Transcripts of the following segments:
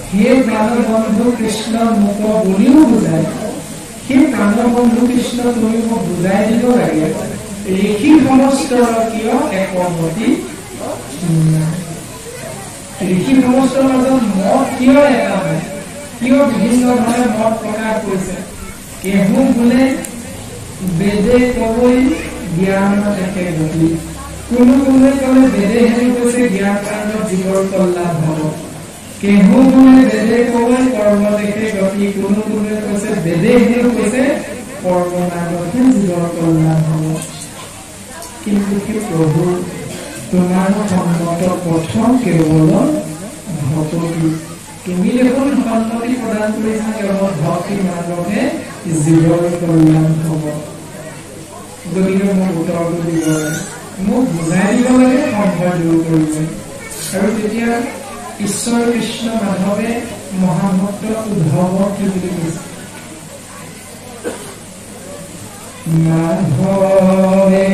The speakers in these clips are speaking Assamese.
हे प्राण बंधु कृष्ण मुख बोलियो बुझाए বন্ধু কৃষ্ণ তুমি মোক বুজাই দিব লাগে ঋষি সমস্ত কিয় একমতি ঋষি সমস্তৰ মাজত মত কিয় এটা হয় কিয় বিভিন্ন ধৰণে মত প্ৰকাশ কৰিছে কেহু বোলে বেদে কবই জ্ঞান একে গতি কোনো কোনোৱে ক'লে বেদে হেৰি কৈছে জ্ঞান কাৰণত জীৱৰ কল্যাণ হ'ব কেহু বোলে বেদে কবই কৰ্ম দেখে গতি কোনো কোনোৱে কৈছে বেদে হেৰি কৈছে কৰ্ম নাগতহে জীৱৰ কল্যাণ হ'ব কিন্তু সেই প্ৰভু তোমাৰ সন্মত প্ৰথম কেৱল ভকতি তুমি দেখোন সন্মতি প্ৰদান কৰিছা কেৱল ভক্তি মাৰ্গহে জীৱৰ কল্যাণ হ'ব গতিকে মোক উত্তৰটো দিব লাগে মোক বুজাই দিব লাগে সংশয় দূৰ কৰিব আৰু তেতিয়া ঈশ্বৰ কৃষ্ণ মাধৱে মহাভক্ত উদ্ধৱক কি বুলি কৈছে মাধৱে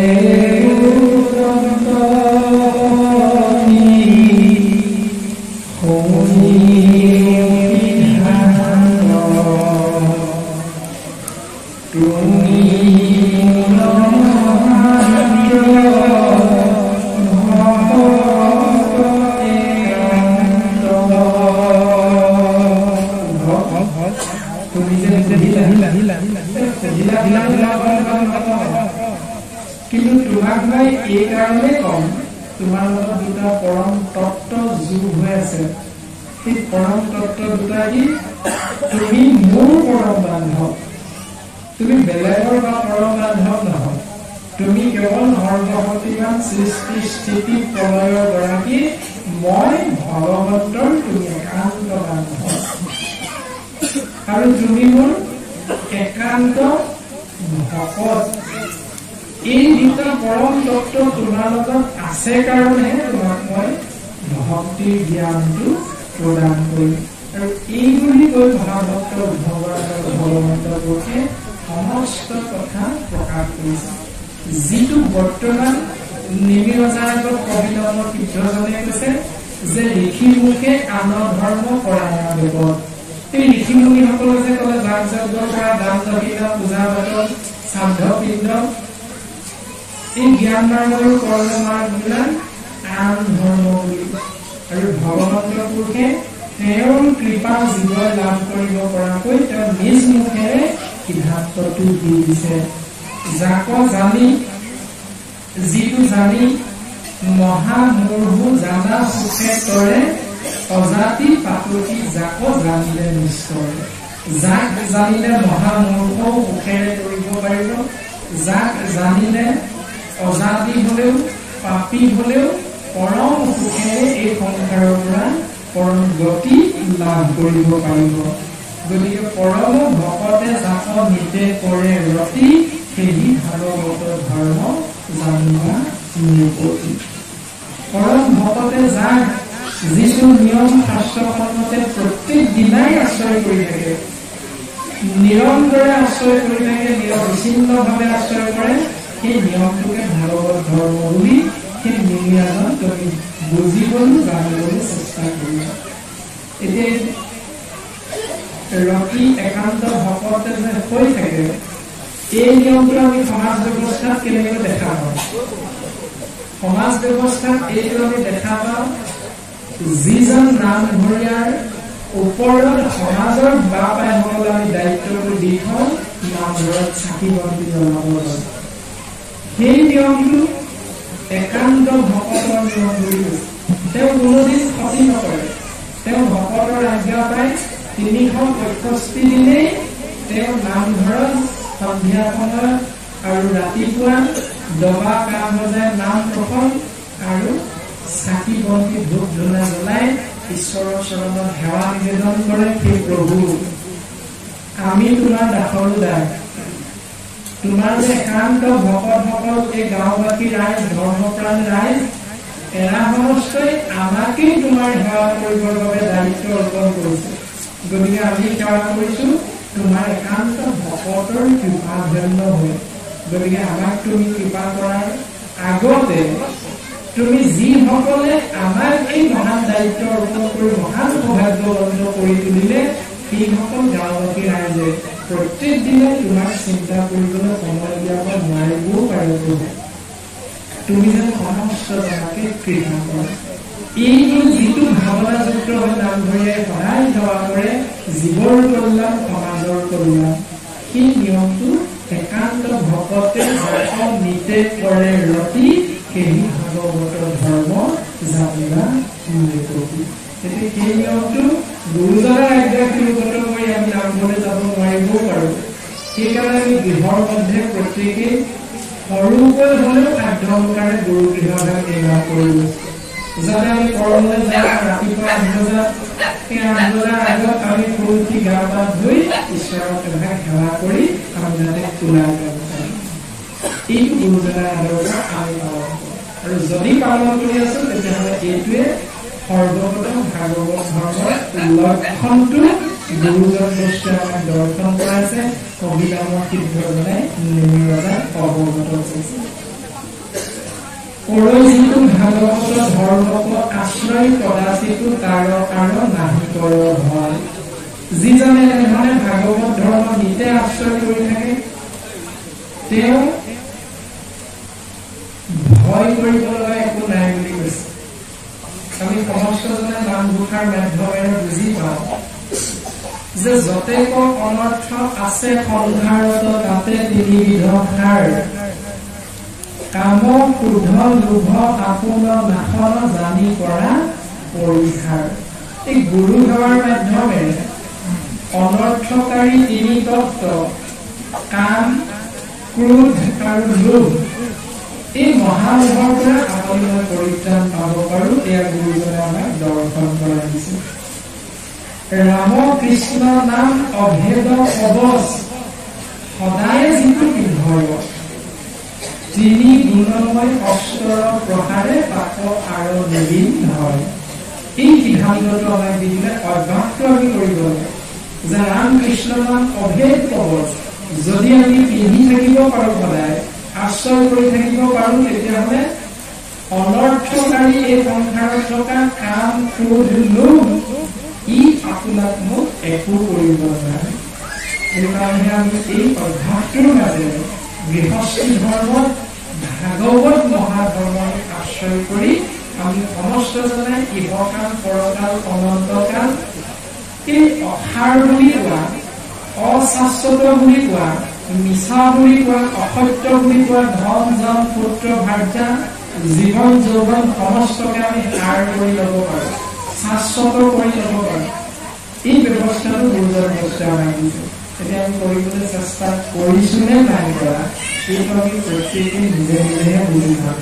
কিন্তু তোমাক মই এই কাৰণে কম তোমাৰ লগত দুটা পৰম তত্ত্ব যোগ হৈ আছে সেই পৰম তত্ত্ব দুটা কি তুমি মোৰ পৰম বান্ধৱ তুমি বেলেগৰ বা পৰম বান্ধৱ নহয় তুমি কেৱল সৰ্বশক্তিমান সৃষ্টি স্থিতি প্ৰলয়ৰ গৰাকী মই ভগৱন্তৰ তুমি একান্ত বান্ধৱ আৰু তুমি মোৰ একান্ত ভকত এই দুটা পৰম তত্ত্ব তোমাৰ লগত আছে কাৰণে তোমাক মই ভক্তিৰ জ্ঞানটো প্ৰদান কৰিম আৰু এই বুলি কৈ মহাভক্ত ভগৱন্তকে সমস্ত কথা প্ৰকাশ কৰিছে যিটো বৰ্তমান নিমিৰজাগত কবিতম তীৰ্থজনে কৈছে যে ঋষি মুখে আন ধৰ্ম পৰায়ণ দেৱত এই ঋষি মুনিসকলে যে ক'লে যাগ যজ্ঞ কৰা দান দক্ষিণা পূজা পাতল শ্ৰাদ্ধ পিণ্ড এই জ্ঞান মাৰ্গৰ কৰ্ম মাৰ্গবিলাক আন ধৰ্ম বুলি আৰু ভগৱন্ত পুৰুষে তেওঁৰ কৃপা জীৱই লাভ কৰিব পৰাকৈ তেওঁ নিজ মুখেৰে সিদ্ধান্তটো দি দিছে যাক জানি যিটো জানি মহামূৰ্ধু জানা সুখে তৰে অজাতি পাতকি যাক জানিলে নিশ্চয় যাক জানিলে মহামূৰ্ধ সুখেৰে কৰিব পাৰিব যাক জানিলে অজাতি হলেও পাপী হলেও পৰম সুখেৰে এই সংসাৰৰ পৰা পৰম গতি লাভ কৰিব পাৰিব গতিকে পৰম ভকতে যাক নিতে কৰে ৰতি সেই ভাগৱত ধৰ্ম জানিবা নিপতি পৰম ভকতে যাক যিটো নিয়ম শাস্ত্ৰসন্মতে প্ৰত্যেক দিনাই আশ্ৰয় কৰি থাকে নিৰন্তৰে আশ্ৰয় কৰি থাকে নিৰবিচ্ছিন্নভাৱে আশ্ৰয় কৰে সেই নিয়মটোকে ভাগৱত ধৰ্ম বুলি সেই নিয়মজন তুমি বুজিবলৈ জানিবলৈ চেষ্টা কৰিবা এতিয়া ৰতি একান্ত ভকতে যে হৈ থাকে এই নিয়মটো আমি সমাজ ব্যৱস্থাত কেনেকৈ দেখা পাওঁ সমাজ ব্যৱস্থাত এইটো আমি দেখা পাওঁ যিজন নামঘৰীয়াৰ ওপৰত সমাজৰ বাপাইসকলে আমি দায়িত্বটো দি থওঁ নামঘৰত চাকি বন্তি জ্বলাব লাগে সেই নিয়মটো একান্ত ভকতৰ নিয়ম বুলি তেওঁ কোনোদিন ক্ষতি নকৰে তেওঁ ভকতৰ আজ্ঞা পায় 365 দিনেই তেওঁ নামঘৰত সন্ধিয়া সময়ত আৰু ৰাতিপুৱা দবা কাম বজাই নাম প্ৰসংগ আৰু চাকি বন্তি ধূপ ধূনা জ্বলাই ঈশ্বৰৰ চৰণত সেৱা নিবেদন কৰে সেই প্ৰভু আমি তোমাৰ দাসৰদাৰ তোমাৰ যে একান্ত ভকতসকল এই গাঁওবাসী ৰাইজ ধৰ্মপ্ৰাণ ৰাইজ এৰা সমস্তই আমাকেই তোমাৰ সেৱা কৰিবৰ বাবে দায়িত্ব অৰ্পণ কৰিছে গতিকে আমি সেৱা কৰিছো তোমাৰ একান্ত ভকতৰ কৃপাধন্য হৈ গতিকে আমাক তুমি কৃপা কৰাৰ আগতে তুমি যিসকলে আমাক এই মহান দায়িত্ব অৰ্পণ কৰি মহান সৌভাগ্যৱন্ত কৰি তুলিলে সেইসকল গাঁওবাসী ৰাইজে প্ৰত্যেক দিনে তোমাক চিন্তা কৰিবলৈ সময় দিয়াব নোৱাৰিবও পাৰিব তুমি যেন সমস্ত জনাকে কৃপা কৰা এইটো যিটো ভাৱনাযুক্ত হৈ নামঘৰীয়াই সদায় সেৱা কৰে জীৱৰ কল্যাণ সমাজৰ কল্যাণ সেই নিয়মটো একান্ত ভকতে নিতে কৰে ৰতি সেই ভাগৱত ধৰ্ম জানিবা প্ৰতি গতিকে সেই নিয়মটো গুৰুজনাৰ আজ্ঞাগত কৰি আমি নামঘৰলৈ যাব নোৱাৰিবও পাৰোঁ সেইকাৰণে আমি গৃহৰ মধ্যে প্ৰত্যেকে সৰুকৈ হ'লেও খাদ্য অনুসাৰে গুৰু গৃহভাগ নিৰ্মাণ কৰিলোঁ যাতে আমি কৰ্মলৈ যাওঁ ৰাতিপুৱা 8 বজাত সেই 8 বজাৰ আগত আমি শুই উঠি গা পা ধুই ঈশ্বৰক এভাগ সেৱা কৰি আমি যাতে ওলাই যাব পাৰোঁ এইটো গুৰুজনাৰ আদৰ্শ আমি পালন কৰোঁ আৰু যদি পালন কৰি আছোঁ তেতিয়াহ'লে এইটোৱে সৰ্বপ্ৰথম ভাগৱত ধৰ্মৰ লক্ষণটো গুৰুজন বস্তুৱে আমাক দৰ্শন কৰাইছে কবিৰামৰ সিদ্ধজনে নিমিৰজা অৱগত হৈছে যিটো ভাগৱত ধৰ্মক আশ্ৰয় কদাচিতো তাৰ নাহি কৰ হয় যিজনে এনেধৰণে ভাগৱত ধৰ্ম নিতে আশ্ৰয় কৰি থাকে তেওঁ ভয় কৰিব লগা একো নাই বুলি কৈছে আমি সমস্তজনে নামঘোষাৰ মাধ্যমেৰে বুজি পাওঁ যে যতেক অনৰ্থ আছে সংসাৰত তাতে তিনিবিধ সাৰ কাম ক্ৰোধ লোভ আপোন নাশন জানি কৰা পৰিহাৰ এই গুৰু সেৱাৰ মাধ্যমেৰে অনৰ্থকাৰী তিনি তত্ত্ব কাম ক্ৰোধ আৰু লোভ এই মহামোহৰ পৰা আমি পৰিত্ৰাণ পাব পাৰোঁ এয়া গুৰুজনে আমাক দৰ্শন কৰাই দিছে ৰাম কৃষ্ণ নাম অভেদ কবচ সদায় যিটো পিন্ধব তিনি গুণময় অস্ত্ৰৰ প্ৰসাৰে পাপ আৰু নিবিন হয় এই সিদ্ধান্তটো আমাক দি দিলে অভ্যাসটো আমি কৰিব লাগে যে ৰাম কৃষ্ণ নাম অভেদ কবচ যদি আমি পিন্ধি থাকিব পাৰোঁ সদায় আশ্ৰয় কৰি থাকিব পাৰোঁ তেতিয়াহ'লে অনৰ্থকাৰী এই সংসাৰত থকা কাম ক্ৰোধ লোভ ই আপোনাক মোক একো কৰিব নোৱাৰে সেইকাৰণে আমি এই অভ্যাসটোৰ মাজেৰে গৃহস্থী ধৰ্মত ভাগৱত মহাধৰ্মক আশ্ৰয় কৰি আমি সমস্তজনে ইহকাল পৰকাল অনন্তকাল এই অসাৰ বুলি কোৱা অশাশ্বত বুলি কোৱা মিছা বুলি কোৱা অসত্য বুলি কোৱা ধন জন পুত্ৰ ভাৰ্যা জীৱন যৌৱন সমস্তকে আমি সাৰ কৰি ল'ব পাৰোঁ শাশ্বত কৰি ল'ব পাৰোঁ এই ব্যৱস্থাটো গুৰুজনাৰ বস্তুৱে আমাক দিছে এতিয়া আমি কৰিবলৈ চেষ্টা কৰিছোঁ নে নাই কৰা এইটো আমি প্ৰত্যেকে নিজে নিজেহে বুজি পাম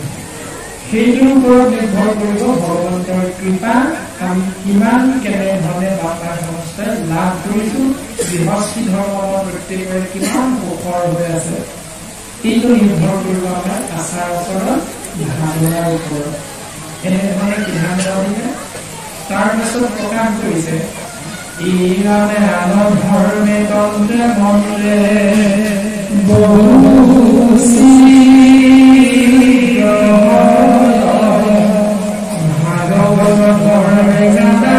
সেইটোৰ ওপৰত নিৰ্ভৰ কৰিব ভগৱন্তৰ কৃপা আমি কিমান কেনেধৰণে বাৰ্তা সংস্থাই লাভ কৰিছোঁ গৃহস্থী ধৰ্মৰ প্ৰত্যেকৰে কিমান সুখৰ হৈ আছে এইটো নিৰ্ভৰ কৰিব আমাৰ আচাৰ আচৰণ ভাৱনাৰ ওপৰত এনেধৰণে সিদ্ধান্ত দিলে তাৰপিছত প্ৰকাশ কৰিছে ইৰানে আন ধৰ্মে তন্ত্ৰে মন্ত্ৰে ভাগৱত ধৰ্মে গাতা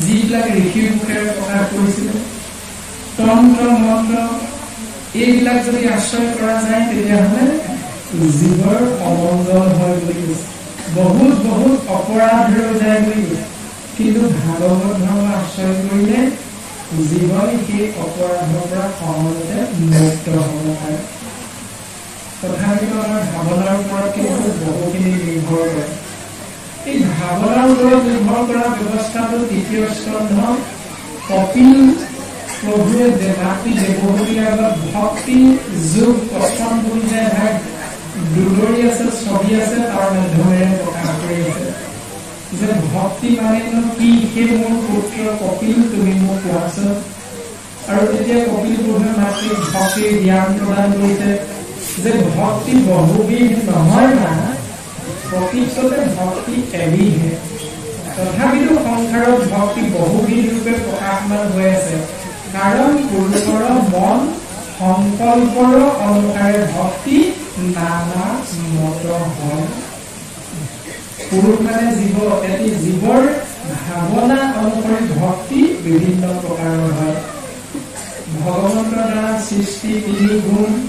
যিবিলাক ঋষিৰ মুখেৰে প্ৰকাশ কৰিছিলে তন্ত্ৰ মন্ত্ৰ এইবিলাক যদি আশ্ৰয় কৰা যায় তেতিয়াহ'লে জীৱৰ অমংগল হয় বুলি কৈছে বহুত বহুত অপৰাধ হৈ যায় বুলি কৈছে কিন্তু ভাগৱত ধৰ্ম আশ্ৰয় কৰিলে জীৱই সেই অপৰাধৰ পৰা সহজতে মুক্ত হ'ব পাৰে তথাপিতো আমাৰ ভাৱনাৰ ওপৰত কিন্তু বহুখিনি নিৰ্ভৰ কৰে এই ভাৱনাৰ ওপৰত নিৰ্ভৰ কৰা ব্যৱস্থাটো তৃতীয় স্কন্ধ কপিল প্ৰভুৱে দেৱাতী দেৱহতীৰ আগত ভক্তি যোগ প্ৰথম বুলি যে ভাগ দুদৰি আছে ছবি আছে তাৰ মাধ্যমেৰে প্ৰকাশ কৰি আছে যে ভক্তি মানেনো কি সেই মোৰ পুত্ৰ কপিল তুমি মোক কোৱাচোন আৰু তেতিয়া কপিল প্ৰভুৱে মাতৃক ভক্তিৰ জ্ঞান প্ৰদান কৰিছে যে ভক্তি বহুবিধ নহয় না প্ৰকৃততে ভক্তি এবিধহে তথাপিতো সংসাৰত ভক্তি বহুবিধ ৰূপে প্ৰকাশমান হৈ আছে কাৰণ পুৰুষৰ মন সংকল্পৰ অনুসাৰে ভক্তি নানা মত হয় পুৰুষ মানে জীৱ এটি জীৱৰ ভাৱনা অনুসৰি ভক্তি বিভিন্ন প্ৰকাৰৰ হয় ভগৱন্তৰ দ্বাৰা সৃষ্টি তিনি গুণ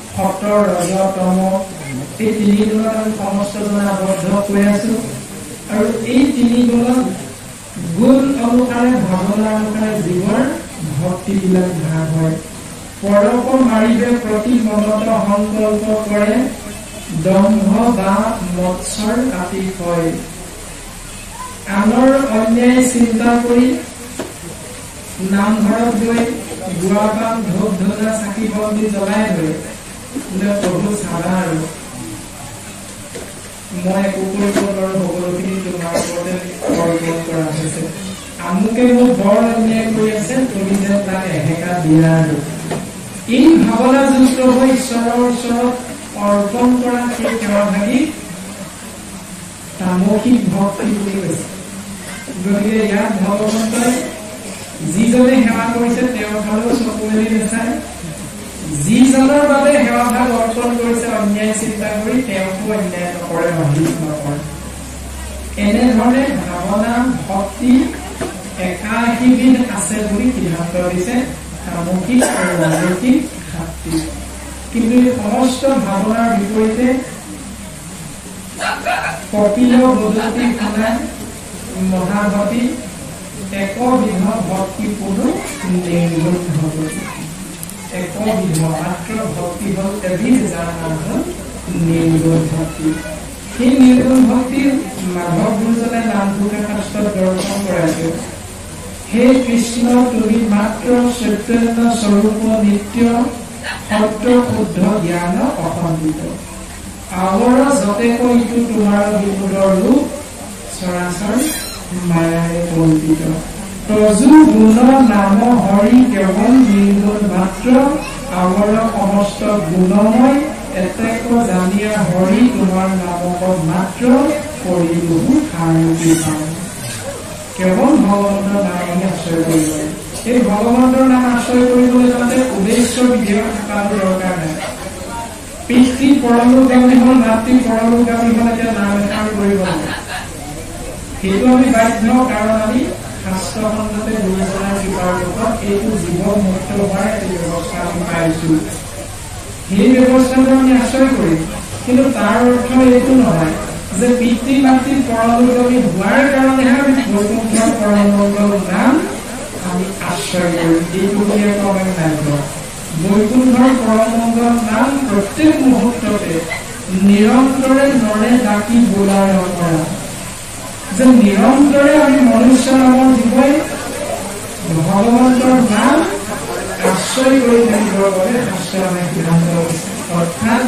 সত ৰজ তম এই তিনি গুণত আমি সমস্ত জনা আবদ্ধ কৈ আছো আৰু এই তিনি গুণ অনুসাৰে ভাৱনা অনুসাৰে জীৱৰ ভক্তিবিলাক ভাগ হয় পৰক মাৰিবে প্ৰতি মনত সংকল্প কৰে দম্ভ বা মৎসৰ কাটি হয় আনৰ অন্যায় চিন্তা কৰি নামঘৰত গৈ গুৱাপান ধূপ ধূনা চাকি বন্তি জ্বলাই গৈ প্ৰভু চাবা আৰু মই একো কৰিব নোৱাৰো সকলোখিনি তোমাৰ ওপৰতে অৰ্পণ কৰা হৈছে আমুকে মোক বৰ অন্যায় কৰি আছে তুমি যেন তাক এহেকা দিয়া আৰু এই ভাৱনা যুক্ত হৈ ঈশ্বৰৰ ওচৰত অৰ্পণ কৰা সেই সেৱা ভাগি তামসিক ভক্তি বুলি কৈছে গতিকে ইয়াত ভগৱন্তই যিজনে সেৱা কৰিছে তেওঁৰ ফালেও চকু মেলি নাচায় যিজনৰ বাবে সেৱা ভাগ অৰ্পণ কৰিছে অন্যায় চিন্তা কৰি তেওঁকো অন্যায় নকৰে অহিত নকৰে এনেধৰণে ভাৱনা ভক্তি একাশীবিধ আছে বুলি সিদ্ধান্ত দিছে তামসিক আৰু ৰাজসিক সাত্বিক কিন্তু এই সমস্ত ভাৱনাৰ বিপৰীতে কপিল বদতি খানা মহাভক্তি একবিধ ভক্তি পুনু নিৰ্গুণ ভগতি একবিধ মাত্ৰ ভক্তি হল এবিধ যাৰ নাম হল নিৰ্গুণ ভক্তি সেই নিৰ্গুণ ভক্তিৰ মাধৱ গুৰুজনাই নামঘোষা শাস্ত্ৰত দৰ্শন কৰাইছে হে কৃষ্ণ তুমি মাত্ৰ চৈতন্য স্বৰূপ নিত্য সত্য শুদ্ধ জ্ঞান অসন্দিত আৱৰ যতে কৈতো তোমাৰ বিপদৰ ৰূপ চৰাচৰ মায়াৰে কল্পিত তজু গুণ নাম হৰি কেৱল নিৰ্গুণ মাত্ৰ আৱৰ সমস্ত গুণময় এতেক জানিয়া হৰি তোমাৰ নামক মাত্ৰ কৰি বহু সাৰূপী পাওঁ কেৱল ভগৱন্তৰ নাম আশ্ৰয় কৰিব এই ভগৱন্তৰ নাম আশ্ৰয় কৰিবলৈ যাওঁতে উদ্দেশ্য বিধেয় থকাটো দৰকাৰ নাই পিতৃ পৰলোকগামী হল মাতৃ পৰলোকগামী হল এতিয়া নাম এষাৰ কৰিব লাগে সেইটো আমি বাধ্য কাৰণ আমি শাস্ত্ৰ খণ্ডতে গুৰুজনাৰ কৃপাৰ লগত এইটো জীৱ মুক্ত হোৱাৰ এটি ব্যৱস্থা আমি পাইছো সেই ব্যৱস্থাটো আমি আশ্ৰয় কৰিম কিন্তু তাৰ অৰ্থ এইটো নহয় যে পিতৃ মাতৃ পৰলোকগামী হোৱাৰ কাৰণেহে আমি বৈকুণ্ঠৰ পৰমংগল নাম আমি আশ্ৰয় কৰিম এইটো বুলি একো আমি নাই বৈকুণ্ঠৰ পৰমংগল নাম প্ৰত্যেক মুহূৰ্ততে নিৰন্তৰে নৰে ডাকি বোলাৰ কৰা যে নিৰন্তৰে আমি মনুষ্য নামৰ জীৱই ভগৱন্তৰ নাম আশ্ৰয় কৰি থাকিবৰ বাবে শাস্ত্ৰই আমাক সিদ্ধান্ত কৰিছে অৰ্থাৎ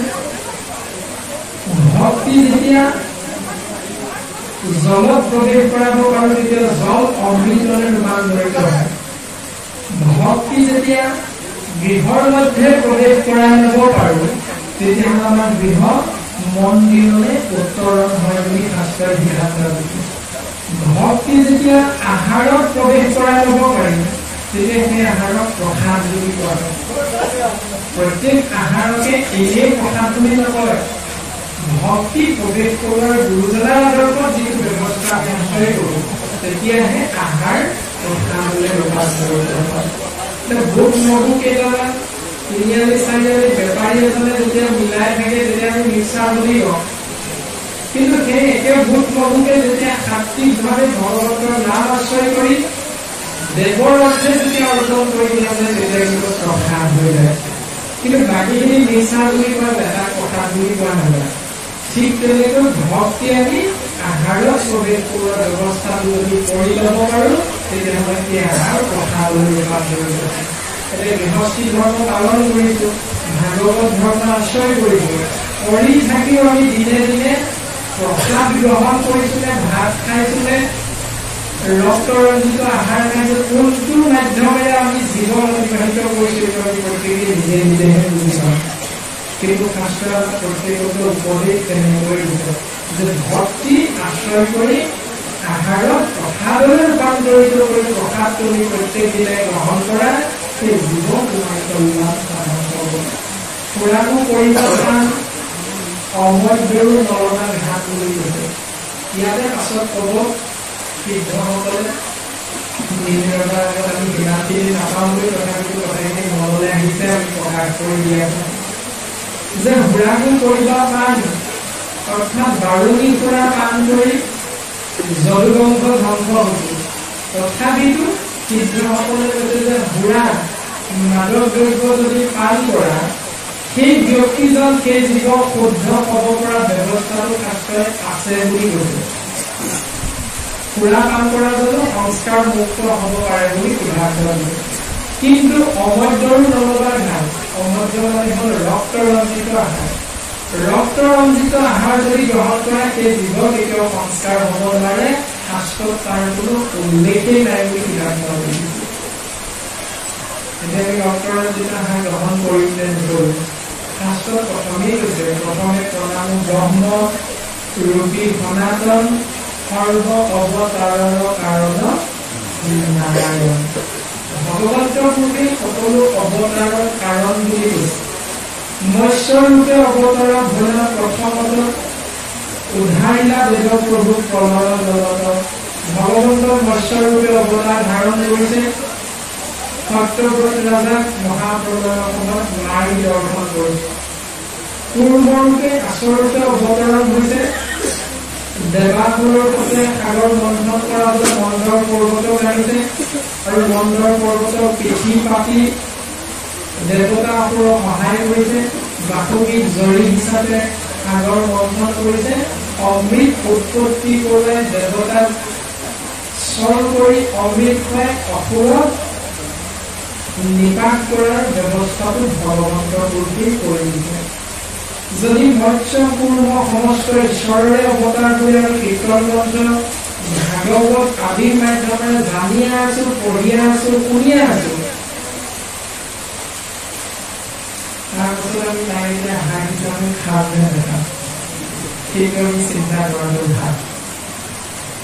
ভক্তি যেতিয়া জলত প্ৰৱেশ কৰাব পাৰো তেতিয়া জল অমৃতলৈ ৰূপান্তৰিত হয় ভক্তি যেতিয়া গৃহৰ মধ্যে প্ৰৱেশ কৰাই ল'ব পাৰো তেতিয়াহ'লে আমাৰ গৃহ মন্দিৰলৈ উত্তৰণ হয় বুলি শাস্ত্ৰই সিদ্ধান্ত দিছে ভক্তি যেতিয়া আহাৰত প্ৰৱেশ কৰাই ল'ব পাৰিম তেতিয়া সেই আহাৰক প্ৰসাদ বুলি কোৱা হয় প্ৰত্যেক আহাৰকে এই প্ৰসাদ বুলি নকয় ভক্তি প্ৰৱেশ কৰোৱাৰ গুৰুজনাৰ আদৰ্শত যিটো ব্যৱস্থা আমি আশ্ৰয় কৰোঁ তেতিয়াহে আহাৰ প্ৰসাদলৈ ৰূপান্তৰিত হয় বুট মগু কেইটামান তিনিআলি চাৰিআলি বেপাৰী এজনে যেতিয়া মিলাই থাকে তেতিয়া আমি মিক্সাৰ বুলি কওঁ কিন্তু সেই একে বুট মগুকে যেতিয়া সাত্বিকভাৱে ভগৱন্তৰ নাম আশ্ৰয় কৰি দেৱৰ অৰ্থে যেতিয়া অৰ্জন কৰি দিয়া যায় তেতিয়া কিন্তু প্ৰসাদ হৈ যায় কিন্তু বাকীখিনি মিক্সাৰ বুলি কোৱা এটা প্ৰসাদ বুলি কোৱা নাযায় ঠিক তেনেকৈ ভক্তি আমি আহাৰত প্ৰৱেশ কৰোৱাৰ ব্যৱস্থাটো যদি কৰি ল'ব পাৰো তেতিয়াহ'লে সেই আহাৰ প্ৰসাদলৈ ৰূপান্তৰিত হয় এতিয়া গৃহস্থী ধৰ্ম পালন কৰিছো ভাগৱত ধৰ্ম আশ্ৰয় কৰিছো কৰি থাকিও আমি দিনে দিনে প্ৰসাদ গ্ৰহণ কৰিছোনে ভাত খাইছোনে ৰক্তৰঞ্জিত আহাৰ খাইছো কোনটো মাধ্যমেৰে আমি জীৱন অতিবাহিত কৰিছো আমি প্ৰত্যেকে নিজে নিজেহে বুজি পাওঁ কিন্তু শাস্ত্ৰৰ প্ৰত্যেকটো উপদেশ তেনেকৈ দিছে যে ভক্তি আশ্ৰয় কৰি আহাৰত প্ৰসাদলৈ ৰূপান্তৰিত কৰি প্ৰসাদ তুমি প্ৰত্যেক দিনাই গ্ৰহণ কৰা সেই জীৱন তোমাৰ কল্যাণ সাধন পুৰাণো কৰিব টান অমধ্যৰো নলনা ঘাট বুলি কৈছে। ইয়াতে পাছত ক'ব সিদ্ধসকলে নিৰ্ণয়ৰ আগত আমি সিমানখিনি নাপাওঁ বুলি তথাপিতো কথাখিনি মনলৈ আহিছে, আমি প্ৰকাশ কৰি দিয়া যে সুৰাণো কৰিব টান অৰ্থাৎ বাৰুণী সুৰা পান কৰি যদুবংশ ধ্বংস হৈছিল। তথাপিতো সিদ্ধসকলে কৈছে যে সুৰা মাদক দ্ৰব্য যদি পান কৰা সেই ব্যক্তিজন সেই জীৱ শুদ্ধ হ'ব পৰা ব্যৱস্থাটো শাস্ত্ৰই আছে বুলি কৈছে। সুৰা পান কৰা জনো সংস্কাৰ মুক্ত হ'ব পাৰে বুলি সিদ্ধান্ত দিছে। কিন্তু অমধ্যৰো নলবাৰ ঘাট, অমধ্য মানে হ'ল ৰক্ত ৰঞ্জিত আহাৰ। ৰক্ত ৰঞ্জিত আহাৰ যদি গ্ৰহণ কৰে সেই জীৱ কেতিয়াও সংস্কাৰ হ'ব নোৱাৰে, শাস্ত্ৰত তাৰ কোনো উল্লেখেই নাই বুলি সিদ্ধান্ত দিছে। এতিয়া আমি ৰক্ত ৰঞ্জিত আহাৰ গ্ৰহণ কৰিম নে নকৰিম? শাস্ত্ৰত প্ৰথমেই কৈছে, প্ৰথমে প্ৰণাম ব্ৰহ্ম ৰূপী সনাতন সৰ্ব অৱতাৰৰ কাৰণ নাৰায়ণ। ভগৱন্তৰ ৰূপে সকলো অৱতাৰৰ কাৰণ বুলি কৈছে। মৎস্যৰূপে অৱতাৰ ভোলা প্ৰথমত উদ্ধাৰিলা দেৱ প্ৰভু প্ৰলয় জগত। ভগৱন্তৰ মৎস্যৰূপে অৱতাৰ ধাৰণ কৰিছে, সত্যব্ৰত ৰাজাক মহাপ্ৰলয়ৰ সময়ত মাৰি দৰ্শন কৰিছে। পূৰ্বৰূপে কাছৰূপে অৱতৰণ হৈছে, দেৱাসুৰৰ সৈতে সাগৰ মন্থন কৰাবলৈ মন্দৰ পৰ্বতক আনিছে আৰু মন্দৰ পৰ্বতৰ পিঠি পাতি দেৱতা অসুৰক সহায় কৰিছে। বাসুকীক জৰী হিচাপে সাগৰ মন্থন কৰিছে। অমৃত উৎপত্তি কৰোৱাই দেৱতাক স্বৰ কৰি অমৃত খুৱাই অসুৰক নিপাত কৰাৰ ব্যৱস্থাটো ভগৱন্তৰ পূৰ্বেই কৰি দিছে। যদি মৎস্য পূৰ্ণ সমস্ত ঈশ্বৰৰে অৱতাৰ কৰি আমি কীৰ্তন মন্ত্ৰ ভাগৱত আদিৰ মাধ্যমেৰে জানিয়ে আছো, পঢ়িয়ে আছো, শুনিয়ে আছো, তাৰপাছত আমি পাৰিলে আহাৰ হিচাপে খাম নে নাখাম সেইটো আমি চিন্তা কৰাটো ভাল।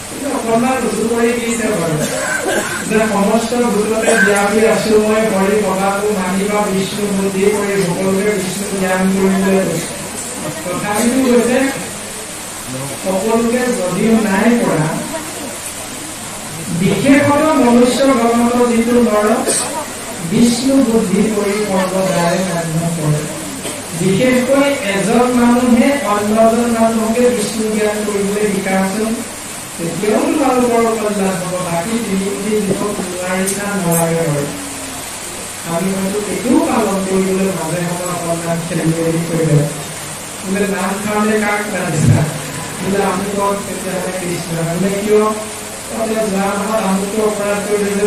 কিন্তু অকণমান ৰুজু কৰি দিছে বাৰু যে সমস্ত ভূততে ব্যাপী আছো মই, হৰি ভবাটো মানিবা বিষ্ণু বুদ্ধি কৰি সকলোকে বিষ্ণু জ্ঞান কৰিবলৈ কৈছে। তথাপিতো কৈছে সকলোকে যদিও নাই কৰা, বিশেষত মনুষ্য জগত যিটো নৰ বিষ্ণু বুদ্ধি কৰি সৰ্বদাই মান্য কৰে। বিশেষকৈ এজন মানুহে অন্যজন মানুহকে বিষ্ণু জ্ঞান কৰিবলৈ শিকাচোন, তেতিয়াও তোমালোকৰ কল্যাণ হ'ব। বাকী তিনিমুঠি জীৱক নোৱাৰিছা নোৱাৰে হয়। আমি হয়তো এইটোও পালন কৰিবলৈ মাজে সময়ে অকণমান খেলি মেলি কৰিলে বোলে নাম খাওঁতে কাক নাদিছা বোলে আমুকক তেতিয়াহ'লে কৃষ্ণ বোলে কিয় যোৱা মাহত আমুকটো অপৰাধ কৰিলে